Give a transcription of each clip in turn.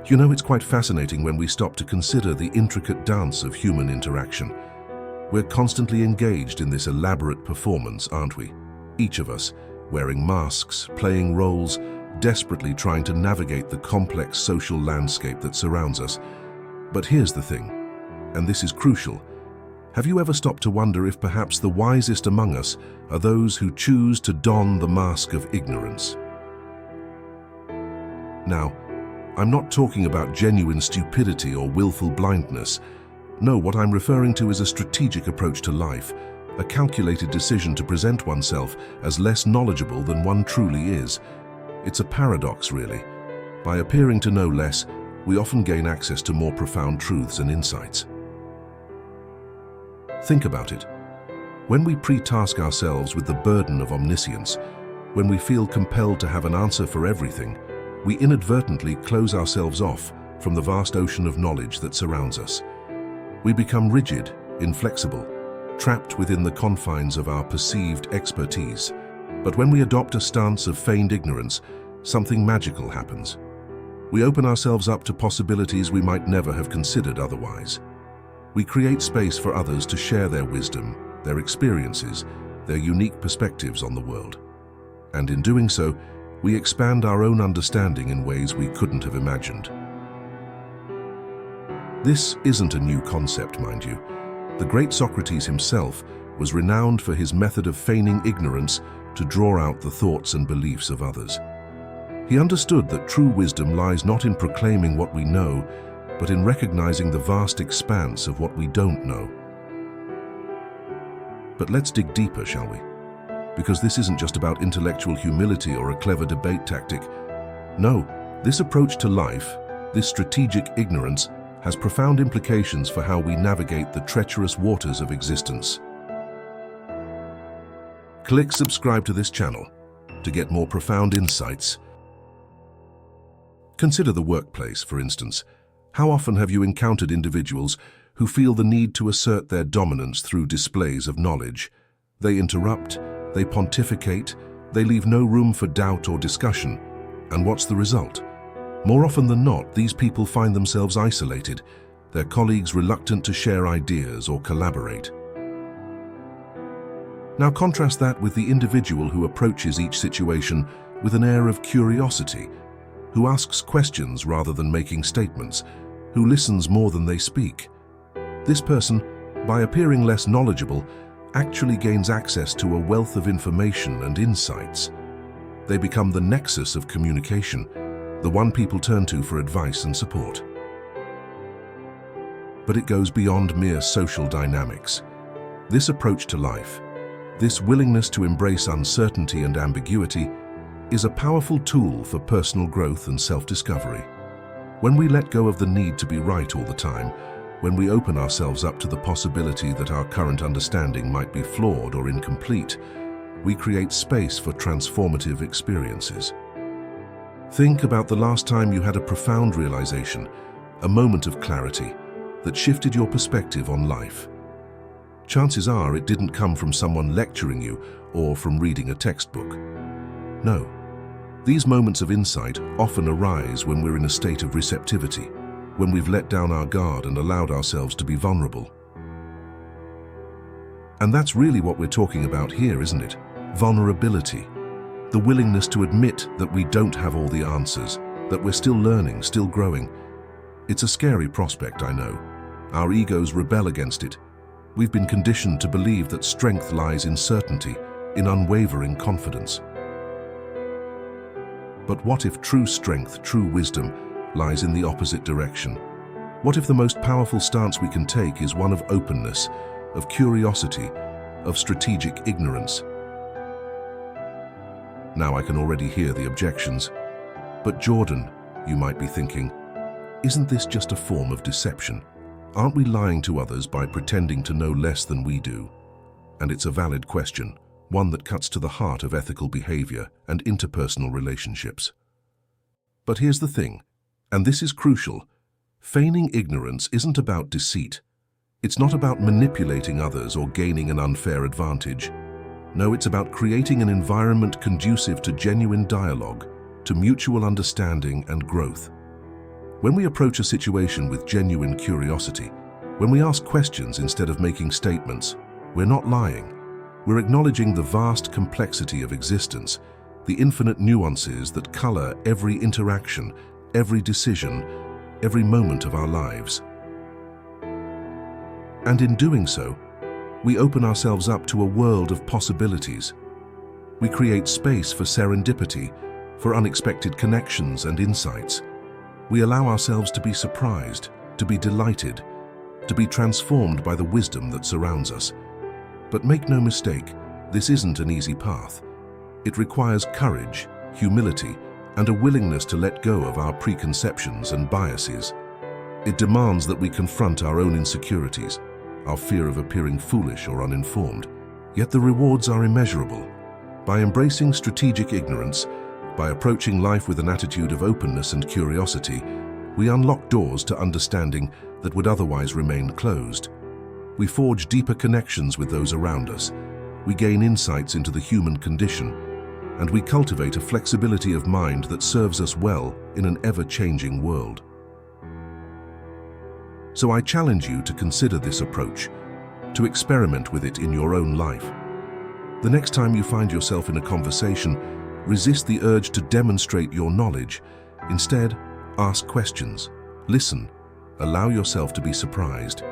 You know, it's quite fascinating when we stop to consider the intricate dance of human interaction. We're constantly engaged in this elaborate performance, aren't we? Each of us, wearing masks, playing roles, desperately trying to navigate the complex social landscape that surrounds us. But here's the thing, and this is crucial. Have you ever stopped to wonder if perhaps the wisest among us are those who choose to don the mask of ignorance? Now, I'm not talking about genuine stupidity or willful blindness. No, what I'm referring to is a strategic approach to life, a calculated decision to present oneself as less knowledgeable than one truly is. It's a paradox, really. By appearing to know less, we often gain access to more profound truths and insights. Think about it. When we pre-task ourselves with the burden of omniscience, when we feel compelled to have an answer for everything, we inadvertently close ourselves off from the vast ocean of knowledge that surrounds us. We become rigid, inflexible, trapped within the confines of our perceived expertise. But when we adopt a stance of feigned ignorance, something magical happens. We open ourselves up to possibilities we might never have considered otherwise. We create space for others to share their wisdom, their experiences, their unique perspectives on the world. And in doing so, we expand our own understanding in ways we couldn't have imagined. This isn't a new concept, mind you. The great Socrates himself was renowned for his method of feigning ignorance to draw out the thoughts and beliefs of others. He understood that true wisdom lies not in proclaiming what we know, but in recognizing the vast expanse of what we don't know. But let's dig deeper, shall we? Because this isn't just about intellectual humility or a clever debate tactic. No, this approach to life, this strategic ignorance, has profound implications for how we navigate the treacherous waters of existence. Click subscribe to this channel to get more profound insights. Consider the workplace, for instance. How often have you encountered individuals who feel the need to assert their dominance through displays of knowledge? They interrupt, they pontificate, they leave no room for doubt or discussion. And what's the result? More often than not, these people find themselves isolated, their colleagues reluctant to share ideas or collaborate. Now contrast that with the individual who approaches each situation with an air of curiosity, who asks questions rather than making statements, who listens more than they speak. This person, by appearing less knowledgeable, actually gains access to a wealth of information and insights. They become the nexus of communication, the one people turn to for advice and support. But it goes beyond mere social dynamics. This approach to life, this willingness to embrace uncertainty and ambiguity, is a powerful tool for personal growth and self-discovery. When we let go of the need to be right all the time, when we open ourselves up to the possibility that our current understanding might be flawed or incomplete, we create space for transformative experiences. Think about the last time you had a profound realization, a moment of clarity that shifted your perspective on life. Chances are it didn't come from someone lecturing you or from reading a textbook. No. These moments of insight often arise when we're in a state of receptivity, when we've let down our guard and allowed ourselves to be vulnerable. And that's really what we're talking about here, isn't it? Vulnerability. The willingness to admit that we don't have all the answers, that we're still learning, still growing. It's a scary prospect, I know. Our egos rebel against it. We've been conditioned to believe that strength lies in certainty, in unwavering confidence. But what if true strength, true wisdom, lies in the opposite direction? What if the most powerful stance we can take is one of openness, of curiosity, of strategic ignorance? Now I can already hear the objections. But Jordan, you might be thinking, isn't this just a form of deception? Aren't we lying to others by pretending to know less than we do? And it's a valid question, one that cuts to the heart of ethical behavior and interpersonal relationships. But here's the thing, and this is crucial. Feigning ignorance isn't about deceit. It's not about manipulating others or gaining an unfair advantage. No, it's about creating an environment conducive to genuine dialogue, to mutual understanding and growth. When we approach a situation with genuine curiosity, when we ask questions instead of making statements, we're not lying. We're acknowledging the vast complexity of existence, the infinite nuances that color every interaction, every decision, every moment of our lives. And in doing so, we open ourselves up to a world of possibilities. We create space for serendipity, for unexpected connections and insights. We allow ourselves to be surprised, to be delighted, to be transformed by the wisdom that surrounds us. But make no mistake, this isn't an easy path. It requires courage, humility, and a willingness to let go of our preconceptions and biases. It demands that we confront our own insecurities, our fear of appearing foolish or uninformed. Yet the rewards are immeasurable. By embracing strategic ignorance, by approaching life with an attitude of openness and curiosity, we unlock doors to understanding that would otherwise remain closed. We forge deeper connections with those around us. We gain insights into the human condition, and we cultivate a flexibility of mind that serves us well in an ever-changing world. So I challenge you to consider this approach, to experiment with it in your own life. The next time you find yourself in a conversation, resist the urge to demonstrate your knowledge. Instead, ask questions, listen, allow yourself to be surprised.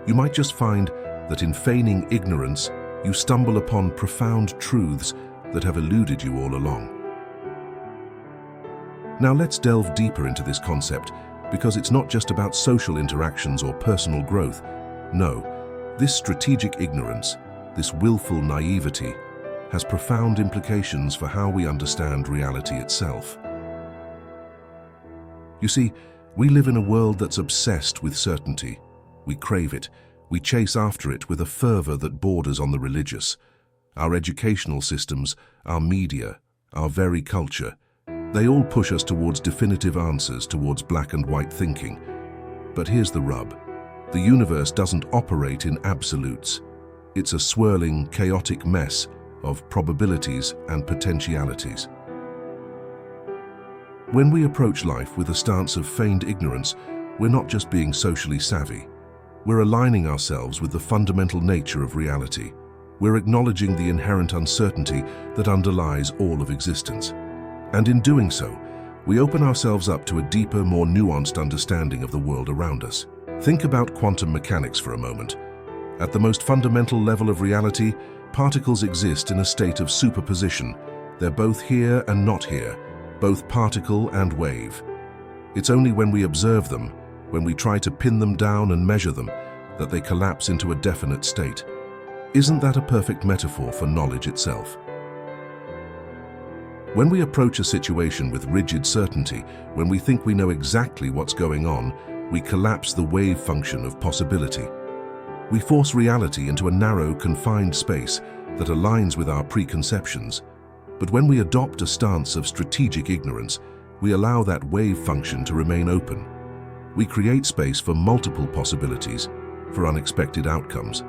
You might just find that in feigning ignorance, you stumble upon profound truths that have eluded you all along. Now let's delve deeper into this concept, because it's not just about social interactions or personal growth. No, this strategic ignorance, this willful naivety, has profound implications for how we understand reality itself. You see, we live in a world that's obsessed with certainty. We crave it. We chase after it with a fervor that borders on the religious. Our educational systems, our media, our very culture, they all push us towards definitive answers, towards black and white thinking. But here's the rub. The universe doesn't operate in absolutes. It's a swirling, chaotic mess of probabilities and potentialities. When we approach life with a stance of feigned ignorance, we're not just being socially savvy. We're aligning ourselves with the fundamental nature of reality. We're acknowledging the inherent uncertainty that underlies all of existence. And in doing so, we open ourselves up to a deeper, more nuanced understanding of the world around us. Think about quantum mechanics for a moment. At the most fundamental level of reality, particles exist in a state of superposition. They're both here and not here, both particle and wave. It's only when we observe them, when we try to pin them down and measure them, that they collapse into a definite state. Isn't that a perfect metaphor for knowledge itself? When we approach a situation with rigid certainty, when we think we know exactly what's going on, we collapse the wave function of possibility. We force reality into a narrow, confined space that aligns with our preconceptions. But when we adopt a stance of strategic ignorance, we allow that wave function to remain open. We create space for multiple possibilities, for unexpected outcomes.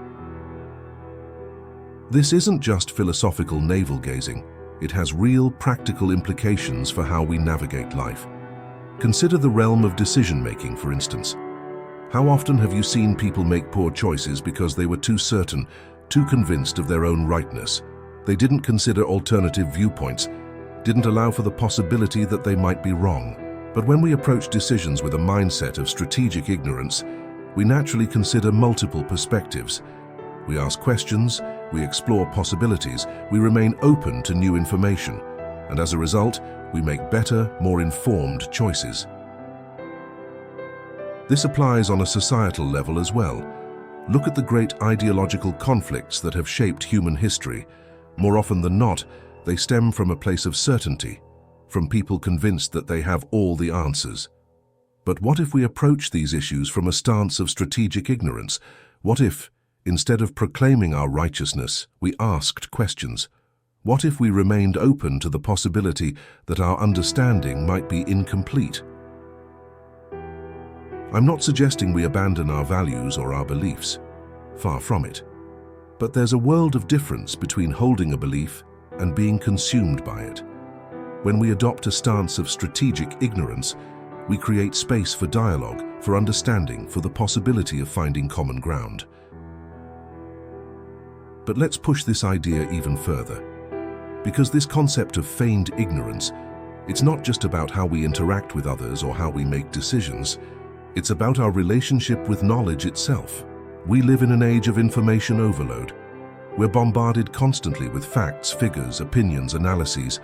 This isn't just philosophical navel-gazing. It has real, practical implications for how we navigate life. Consider the realm of decision-making, for instance. How often have you seen people make poor choices because they were too certain, too convinced of their own rightness? They didn't consider alternative viewpoints, didn't allow for the possibility that they might be wrong. But when we approach decisions with a mindset of strategic ignorance, we naturally consider multiple perspectives. We ask questions, we explore possibilities, we remain open to new information, and as a result, we make better, more informed choices. This applies on a societal level as well. Look at the great ideological conflicts that have shaped human history. More often than not, they stem from a place of certainty, from people convinced that they have all the answers. But what if we approach these issues from a stance of strategic ignorance? What if, instead of proclaiming our righteousness, we asked questions? What if we remained open to the possibility that our understanding might be incomplete? I'm not suggesting we abandon our values or our beliefs. Far from it. But there's a world of difference between holding a belief and being consumed by it. When we adopt a stance of strategic ignorance, We create space for dialogue, for understanding, for the possibility of finding common ground. But let's push this idea even further. Because this concept of feigned ignorance, it's not just about how we interact with others or how we make decisions. It's about our relationship with knowledge itself. We live in an age of information overload. We're bombarded constantly with facts, figures, opinions, analyses.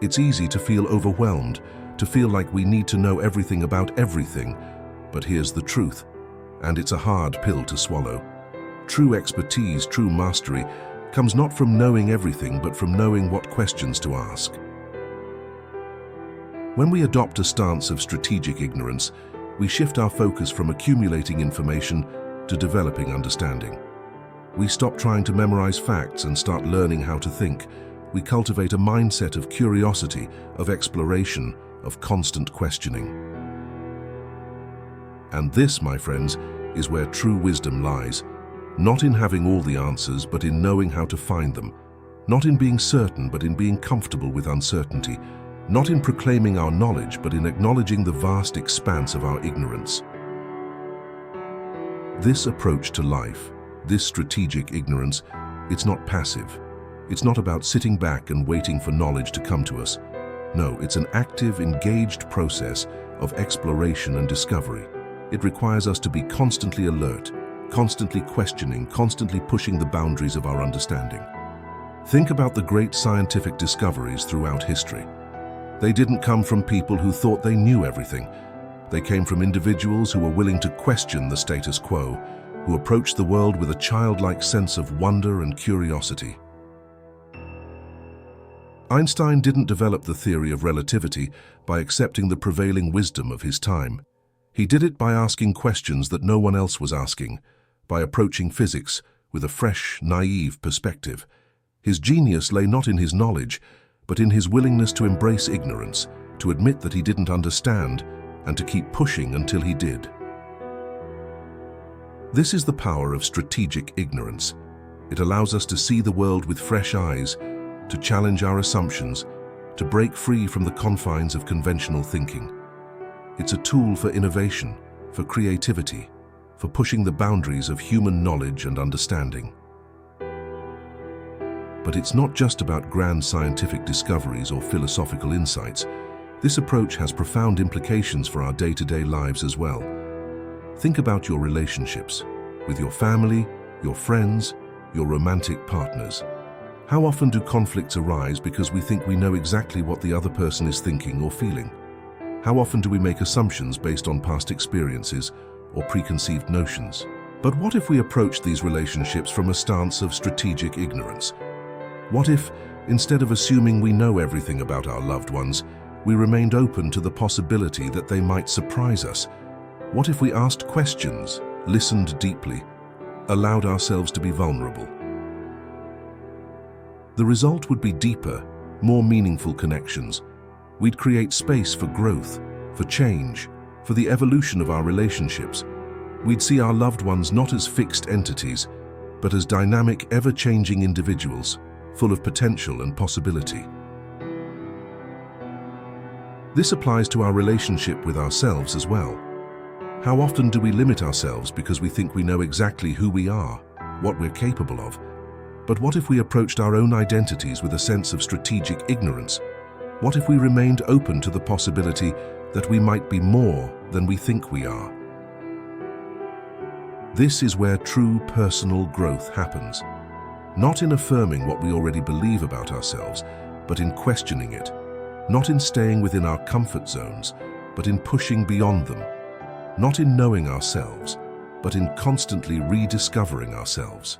It's easy to feel overwhelmed, to feel like we need to know everything about everything. But here's the truth, and it's a hard pill to swallow. True expertise, true mastery, comes not from knowing everything, but from knowing what questions to ask. When we adopt a stance of strategic ignorance, we shift our focus from accumulating information to developing understanding. We stop trying to memorize facts and start learning how to think. We cultivate a mindset of curiosity, of exploration, of constant questioning. And this, my friends, is where true wisdom lies. Not in having all the answers, but in knowing how to find them. Not in being certain, but in being comfortable with uncertainty. Not in proclaiming our knowledge, but in acknowledging the vast expanse of our ignorance. This approach to life, this strategic ignorance, it's not passive. It's not about sitting back and waiting for knowledge to come to us. No, it's an active, engaged process of exploration and discovery. It requires us to be constantly alert, constantly questioning, constantly pushing the boundaries of our understanding. Think about the great scientific discoveries throughout history. They didn't come from people who thought they knew everything. They came from individuals who were willing to question the status quo, who approached the world with a childlike sense of wonder and curiosity. Einstein didn't develop the theory of relativity by accepting the prevailing wisdom of his time. He did it by asking questions that no one else was asking, by approaching physics with a fresh, naive perspective. His genius lay not in his knowledge, but in his willingness to embrace ignorance, to admit that he didn't understand, and to keep pushing until he did. This is the power of strategic ignorance. It allows us to see the world with fresh eyes, to challenge our assumptions, to break free from the confines of conventional thinking. It's a tool for innovation, for creativity, for pushing the boundaries of human knowledge and understanding. But it's not just about grand scientific discoveries or philosophical insights. This approach has profound implications for our day-to-day lives as well. Think about your relationships with your family, your friends, your romantic partners. How often do conflicts arise because we think we know exactly what the other person is thinking or feeling? How often do we make assumptions based on past experiences or preconceived notions? But what if we approach these relationships from a stance of strategic ignorance? What if, instead of assuming we know everything about our loved ones, we remained open to the possibility that they might surprise us? What if we asked questions, listened deeply, allowed ourselves to be vulnerable? The result would be deeper, more meaningful connections. We'd create space for growth, for change, for the evolution of our relationships. We'd see our loved ones not as fixed entities, but as dynamic, ever-changing individuals, full of potential and possibility. This applies to our relationship with ourselves as well. How often do we limit ourselves because we think we know exactly who we are, what we're capable of? But what if we approached our own identities with a sense of strategic ignorance? What if we remained open to the possibility that we might be more than we think we are? This is where true personal growth happens. Not in affirming what we already believe about ourselves, but in questioning it. Not in staying within our comfort zones, but in pushing beyond them. Not in knowing ourselves, but in constantly rediscovering ourselves.